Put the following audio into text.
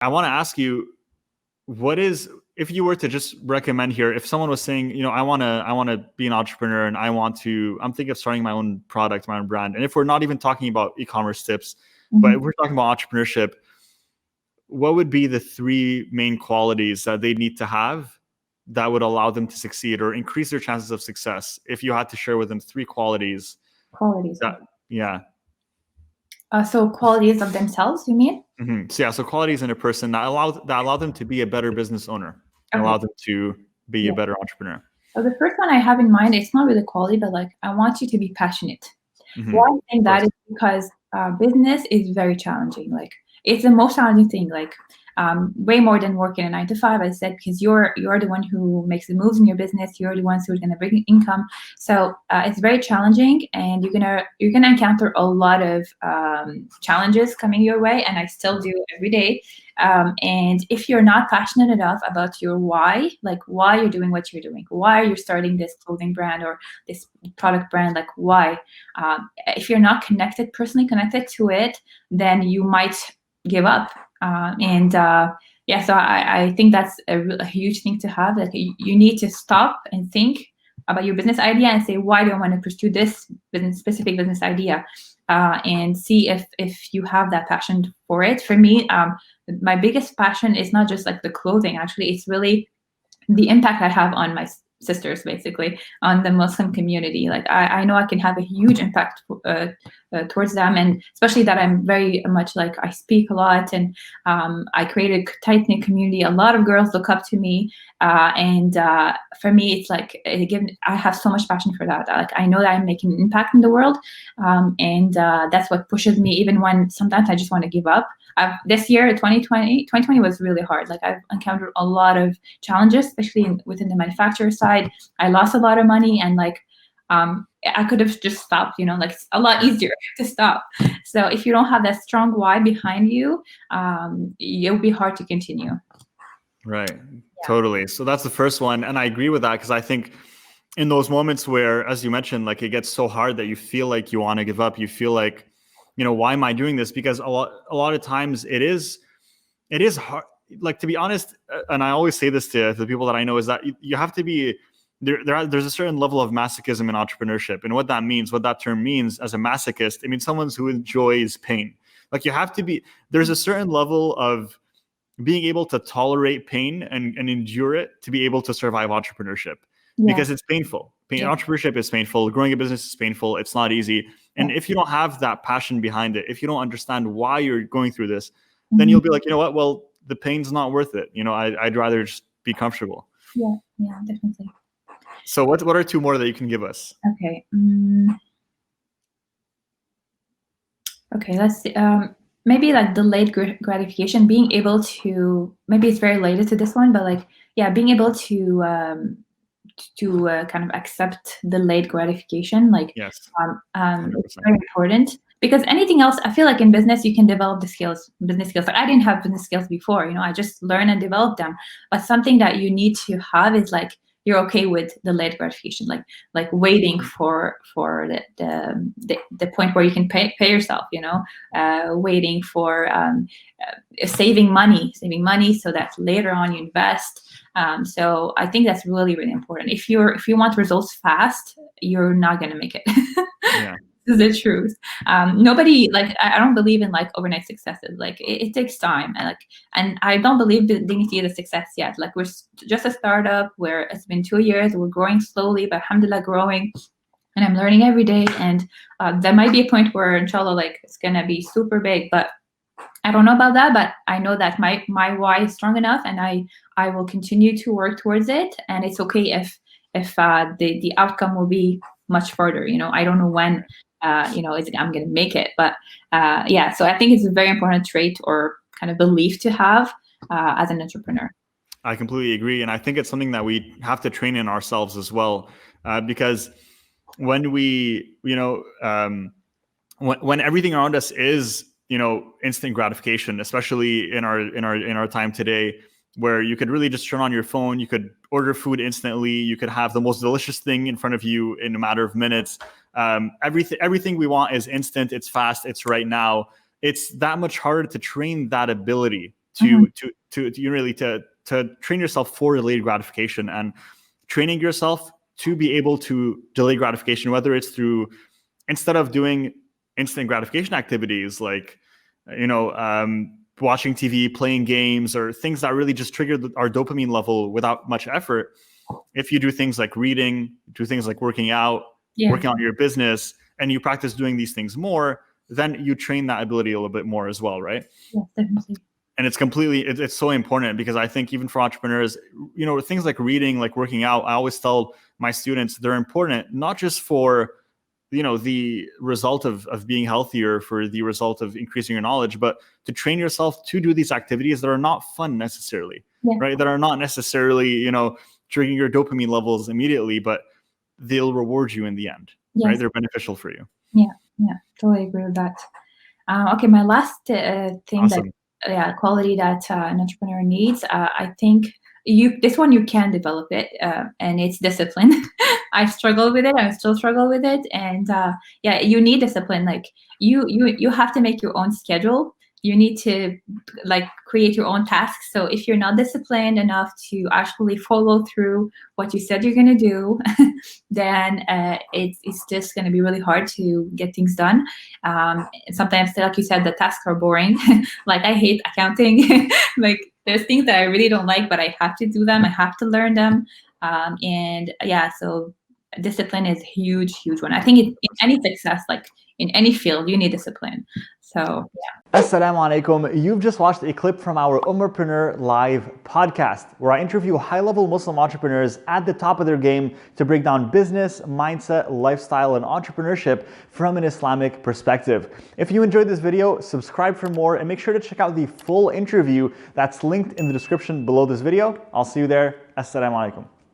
I want to ask you, if you were to just recommend here, if someone was saying, I want to be an entrepreneur and I'm thinking of starting my own product, my own brand. And if we're not even talking about e-commerce tips, but if we're talking about entrepreneurship, what would be the 3 main qualities that they need to have that would allow them to succeed or increase their chances of success? If you had to share with them 3 qualities. Yeah. So qualities of themselves, you mean? So qualities in a person that allow them to be a better business owner and allow them to be a better entrepreneur. So the first one I have in mind, it's not really quality, but like I want you to be passionate. Why I think that is because business is very challenging. Like it's the most challenging thing. Like way more than working a 9 to 5, I said, because you're the one who makes the moves in your business. You're the ones who's going to bring income. So it's very challenging, and you're gonna encounter a lot of challenges coming your way, and I still do every day. And if you're not passionate enough about your why, like why you're doing what you're doing, why you're starting this clothing brand or this product brand, like why, if you're not personally connected to it, then you might give up. So I think that's a huge thing to have. Like you need to stop and think about your business idea and say, why do I want to pursue this specific business idea? And see if you have that passion for it. For me, my biggest passion is not just like the clothing. Actually, it's really the impact I have on my sisters, basically, on the Muslim community. Like I know I can have a huge impact towards them, and especially that I'm very much like I speak a lot, and I create a tight-knit community. A lot of girls look up to me, and for me, it's like I have so much passion for that. Like I know that I'm making an impact in the world, and that's what pushes me, even when sometimes I just want to give up. This year, 2020 was really hard. Like I've encountered a lot of challenges, especially within the manufacturer side. I lost a lot of money, and like I could have just stopped. Like it's a lot easier to stop. So if you don't have that strong why behind you, it'll be hard to continue. Right. Yeah. Totally. So that's the first one, and I agree with that, because I think in those moments where, as you mentioned, like it gets so hard that you feel like you want to give up, you feel like, why am I doing this? Because a lot of times it is hard. Like, to be honest, and I always say this to the people that I know, is that you have to be there's a certain level of masochism in entrepreneurship. And what that term means as a masochist, it means someone who enjoys pain. Like there's a certain level of being able to tolerate pain and endure it to be able to survive entrepreneurship. Because it's painful. Entrepreneurship is painful. Growing a business is painful. It's not easy. And if you don't have that passion behind it, if you don't understand why you're going through this, then you'll be like, you know what? Well, the pain's not worth it. I'd rather just be comfortable. Yeah, definitely. So what are 2 more that you can give us? Okay. Okay, let's see. Maybe like delayed gratification, being able to, maybe it's very related to this one, but like, being able to kind of accept delayed gratification, like yes, it's very important, because anything else, I feel like in business you can develop business skills. Like I didn't have business skills before, I just learn and develop them. But something that you need to have is like you're okay with delayed gratification, like waiting for the point where you can pay yourself, waiting for saving money so that later on you invest. So I think that's really, really important. If you want results fast, you're not going to make it. Yeah. This is the truth. Nobody, like, I don't believe in like overnight successes. Like it takes time, and I don't believe the Dignitii is a success yet. Like we're just a startup where it's been 2 years. We're growing slowly, but alhamdulillah, growing. And I'm learning every day. And there might be a point where, inshallah, like it's gonna be super big, but I don't know about that. But I know that my why is strong enough, and I will continue to work towards it. And it's okay if the outcome will be much further. I don't know when. I'm going to make it, but so I think it's a very important trait or kind of belief to have as an entrepreneur. I completely agree, and I think it's something that we have to train in ourselves as well, because when we, when everything around us is, instant gratification, especially in our time today, where you could really just turn on your phone, you could order food instantly, you could have the most delicious thing in front of you in a matter of minutes. Everything we want is instant, it's fast, it's right now. It's that much harder to train that ability to train yourself for delayed gratification, and training yourself to be able to delay gratification, whether it's through, instead of doing instant gratification activities like, watching TV, playing games, or things that really just trigger our dopamine level without much effort. If you do things like reading, do things like working out, working on your business, and you practice doing these things more, then you train that ability a little bit more as well, right? Yeah, definitely. And it's so important, because I think even for entrepreneurs, things like reading, like working out, I always tell my students they're important, not just for, the result of being healthier, for the result of increasing your knowledge, but to train yourself to do these activities that are not fun necessarily, right? That are not necessarily, triggering your dopamine levels immediately, but they'll reward you in the end, right? They're beneficial for you. Yeah, totally agree with that. Okay, my last thing Awesome. quality that an entrepreneur needs, I think this one you can develop it, and it's discipline. I struggle with it. I still struggle with it, and you need discipline. Like you have to make your own schedule. You need to create your own tasks. So if you're not disciplined enough to actually follow through what you said you're going to do, then it's just going to be really hard to get things done. Sometimes, like you said, the tasks are boring. Like I hate accounting. Like there's things that I really don't like, but I have to do them. I have to learn them. So discipline is a huge one. I think in any success, like in any field, you need discipline. So yeah. Assalamu alaikum. You've just watched a clip from our Ummahpreneur Live Podcast, where I interview high-level Muslim entrepreneurs at the top of their game to break down business, mindset, lifestyle, and entrepreneurship from an Islamic perspective. If you enjoyed this video, subscribe for more, and make sure to check out the full interview that's linked in the description below this video. I'll see you there. Assalamu alaikum.